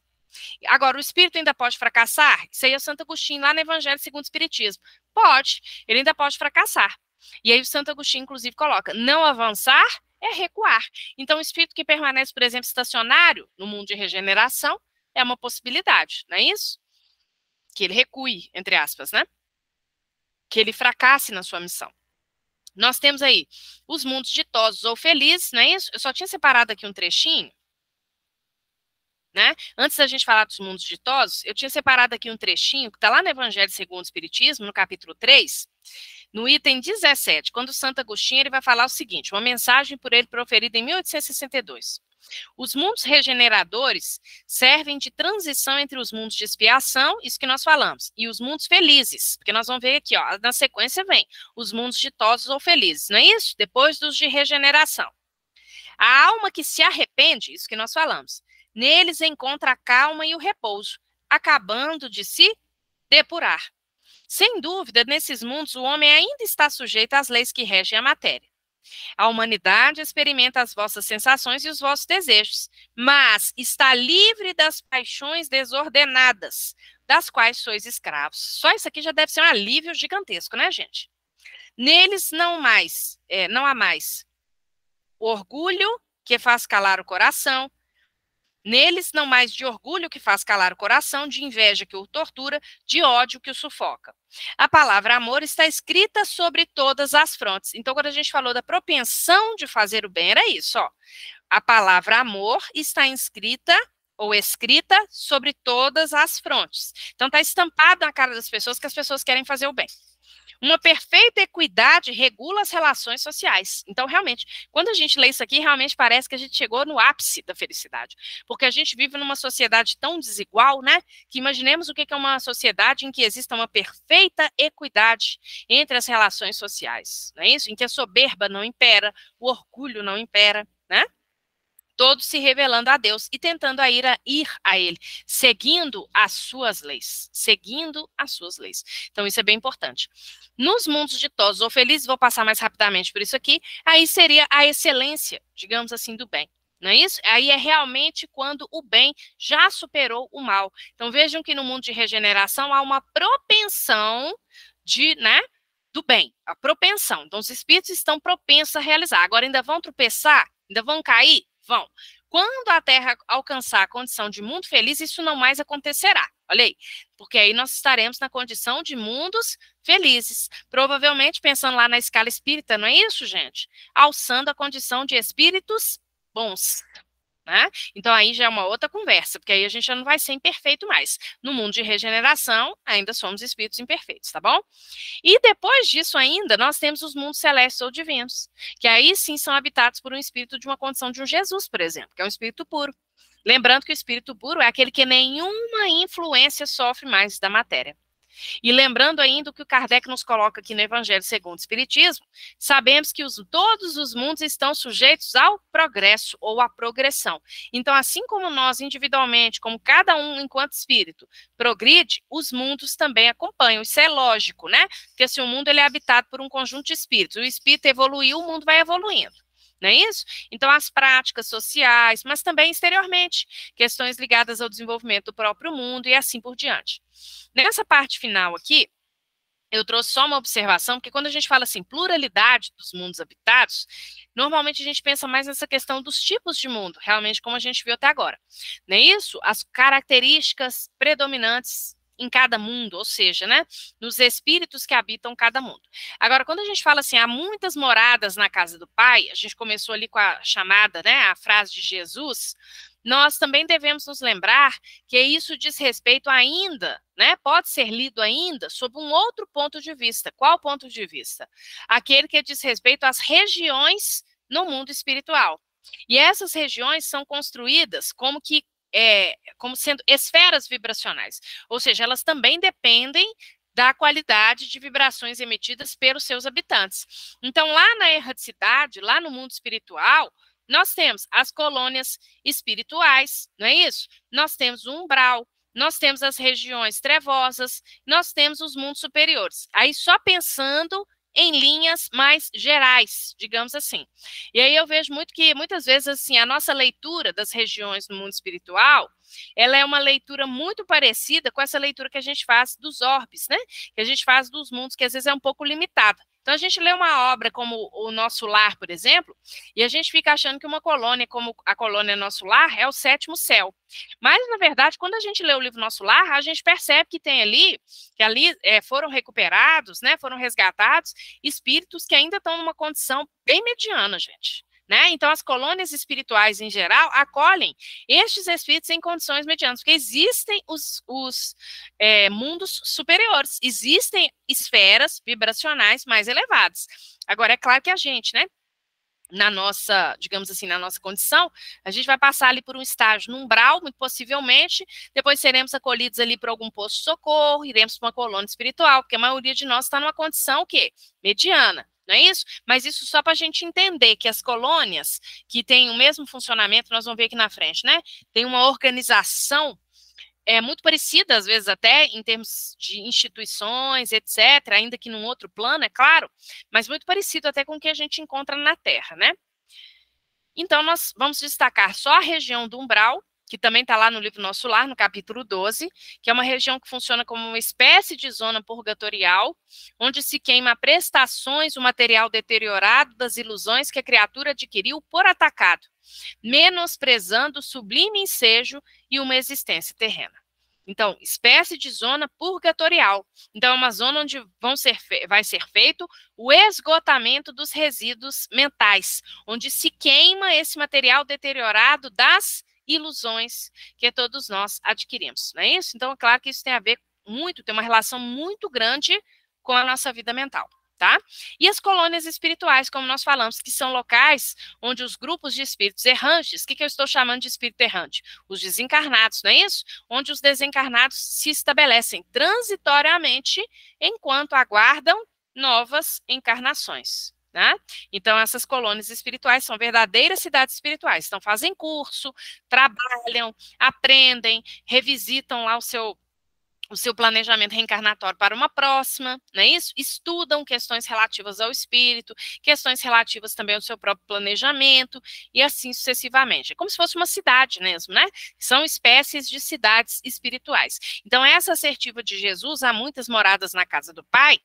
Agora, o espírito ainda pode fracassar? Isso aí é o Santo Agostinho lá no Evangelho segundo o Espiritismo. Pode, ele ainda pode fracassar. E aí o Santo Agostinho, inclusive, coloca, não avançar é recuar. Então, o espírito que permanece, por exemplo, estacionário no mundo de regeneração é uma possibilidade, não é isso? Que ele recue, entre aspas, né? Que ele fracasse na sua missão. Nós temos aí os mundos ditosos ou felizes, não é isso? Eu só tinha separado aqui um trechinho, né? Antes da gente falar dos mundos ditosos, eu tinha separado aqui um trechinho que está lá no Evangelho segundo o Espiritismo, no capítulo 3, no item 17, quando o Santo Agostinho ele vai falar o seguinte, uma mensagem por ele proferida em 1862. Os mundos regeneradores servem de transição entre os mundos de expiação, isso que nós falamos, e os mundos felizes, porque nós vamos ver aqui, ó, na sequência vem os mundos ditosos ou felizes, não é isso? Depois dos de regeneração. A alma que se arrepende, isso que nós falamos, neles encontra a calma e o repouso, acabando de se depurar. Sem dúvida, nesses mundos, o homem ainda está sujeito às leis que regem a matéria. A humanidade experimenta as vossas sensações e os vossos desejos, mas está livre das paixões desordenadas, das quais sois escravos. Só isso aqui já deve ser um alívio gigantesco, né, gente? Neles não há mais o orgulho que faz calar o coração, neles não mais de orgulho que faz calar o coração, de inveja que o tortura, de ódio que o sufoca. A palavra amor está escrita sobre todas as frontes. Então, quando a gente falou da propensão de fazer o bem, era isso, ó. A palavra amor está inscrita ou escrita sobre todas as frontes. Então, está estampado na cara das pessoas que as pessoas querem fazer o bem. Uma perfeita equidade regula as relações sociais. Então, realmente, quando a gente lê isso aqui, realmente parece que a gente chegou no ápice da felicidade. Porque a gente vive numa sociedade tão desigual, né? Que imaginemos o que é uma sociedade em que exista uma perfeita equidade entre as relações sociais. Não é isso? Em que a soberba não impera, o orgulho não impera, né? Todos se revelando a Deus e tentando ir a Ele, seguindo as suas leis, Então, isso é bem importante. Nos mundos ditosos ou felizes, vou passar mais rapidamente por isso aqui, aí seria a excelência, digamos assim, do bem, Não é isso? Aí é realmente quando o bem já superou o mal. Então vejam que no mundo de regeneração há uma propensão do bem, a propensão. Então os espíritos estão propensos a realizar. Agora ainda vão tropeçar? Ainda vão cair? Vão. Quando a Terra alcançar a condição de mundo feliz, isso não mais acontecerá. Olha aí, porque aí nós estaremos na condição de mundos felizes. Provavelmente pensando lá na escala espírita, não é isso, gente? Alçando a condição de espíritos bons. Né? Então aí já é uma outra conversa, porque aí a gente já não vai ser imperfeito mais. No mundo de regeneração, ainda somos espíritos imperfeitos, tá bom? E depois disso ainda, nós temos os mundos celestes ou divinos, que aí sim são habitados por um espírito de uma condição de um Jesus, por exemplo, que é um espírito puro. Lembrando que o espírito puro é aquele que nenhuma influência sofre mais da matéria. E lembrando ainda o que o Kardec nos coloca aqui no Evangelho segundo o Espiritismo, sabemos que todos os mundos estão sujeitos ao progresso ou à progressão. Então, assim como nós individualmente, como cada um enquanto espírito, progride, os mundos também acompanham. Isso é lógico, né? Porque se o mundo ele é habitado por um conjunto de espíritos, o espírito evoluiu, o mundo vai evoluindo. Não é isso? Então, as práticas sociais, mas também exteriormente, questões ligadas ao desenvolvimento do próprio mundo e assim por diante. Nessa parte final aqui, eu trouxe só uma observação, porque quando a gente fala assim, pluralidade dos mundos habitados, normalmente a gente pensa mais nessa questão dos tipos de mundo, realmente como a gente viu até agora. Não é isso? As características predominantes em cada mundo, ou seja, né, nos espíritos que habitam cada mundo. Agora, quando a gente fala assim, há muitas moradas na casa do Pai, a gente começou ali com a chamada, né, a frase de Jesus, nós também devemos nos lembrar que isso diz respeito ainda, né, pode ser lido ainda sob um outro ponto de vista. Qual ponto de vista? Aquele que diz respeito às regiões no mundo espiritual. E essas regiões são construídas como sendo esferas vibracionais, ou seja, elas também dependem da qualidade de vibrações emitidas pelos seus habitantes. Então, lá na erraticidade, lá no mundo espiritual, nós temos as colônias espirituais, não é isso? Nós temos o umbral, nós temos as regiões trevosas, nós temos os mundos superiores. Aí só pensando em linhas mais gerais, digamos assim. E aí eu vejo muito que, muitas vezes, assim, a nossa leitura das regiões no mundo espiritual, ela é uma leitura muito parecida com essa leitura que a gente faz dos orbes, né? Que a gente faz dos mundos, que às vezes é um pouco limitada. Então, a gente lê uma obra como O Nosso Lar, por exemplo, e a gente fica achando que uma colônia como a colônia Nosso Lar é o sétimo céu. Mas, na verdade, quando a gente lê o livro Nosso Lar, a gente percebe que ali foram recuperados, né, foram resgatados espíritos que ainda estão numa condição bem mediana, gente. Né? Então, as colônias espirituais, em geral, acolhem estes espíritos em condições medianas, porque existem os mundos superiores, existem esferas vibracionais mais elevadas. Agora, é claro que a gente, né, na nossa, digamos assim, na nossa condição, a gente vai passar ali por um estágio no umbral, muito possivelmente, depois seremos acolhidos ali por algum posto de socorro, iremos para uma colônia espiritual, porque a maioria de nós está numa condição, o quê? Mediana. Não é isso? Mas isso só para a gente entender que as colônias que têm o mesmo funcionamento, nós vamos ver aqui na frente, né? Tem uma organização muito parecida, às vezes até em termos de instituições, etc., ainda que num outro plano, é claro, mas muito parecido até com o que a gente encontra na Terra, né? Então, nós vamos destacar só a região do umbral, que também está lá no livro Nosso Lar, no capítulo 12, que é uma região que funciona como uma espécie de zona purgatorial, onde se queima prestações, o material deteriorado das ilusões que a criatura adquiriu por atacado, menosprezando o sublime ensejo e uma existência terrena. Então, espécie de zona purgatorial. Então, é uma zona onde vai ser feito o esgotamento dos resíduos mentais, onde se queima esse material deteriorado das ilusões que todos nós adquirimos, não é isso? Então, é claro que isso tem a ver muito, tem uma relação muito grande com a nossa vida mental, tá? E as colônias espirituais, como nós falamos, que são locais onde os grupos de espíritos errantes, o que eu estou chamando de espírito errante? Os desencarnados, não é isso? Onde os desencarnados se estabelecem transitoriamente enquanto aguardam novas encarnações. Né? Então, essas colônias espirituais são verdadeiras cidades espirituais. Então, fazem curso, trabalham, aprendem, revisitam lá o seu planejamento reencarnatório para uma próxima, não é isso? Estudam questões relativas ao espírito, questões relativas também ao seu próprio planejamento, e assim sucessivamente. É como se fosse uma cidade mesmo, né? São espécies de cidades espirituais. Então, essa assertiva de Jesus, há muitas moradas na casa do Pai,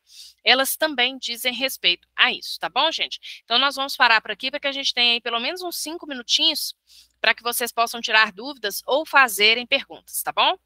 elas também dizem respeito a isso, tá bom, gente? Então, nós vamos parar por aqui para que a gente tenha aí pelo menos uns 5 minutinhos para que vocês possam tirar dúvidas ou fazerem perguntas, tá bom?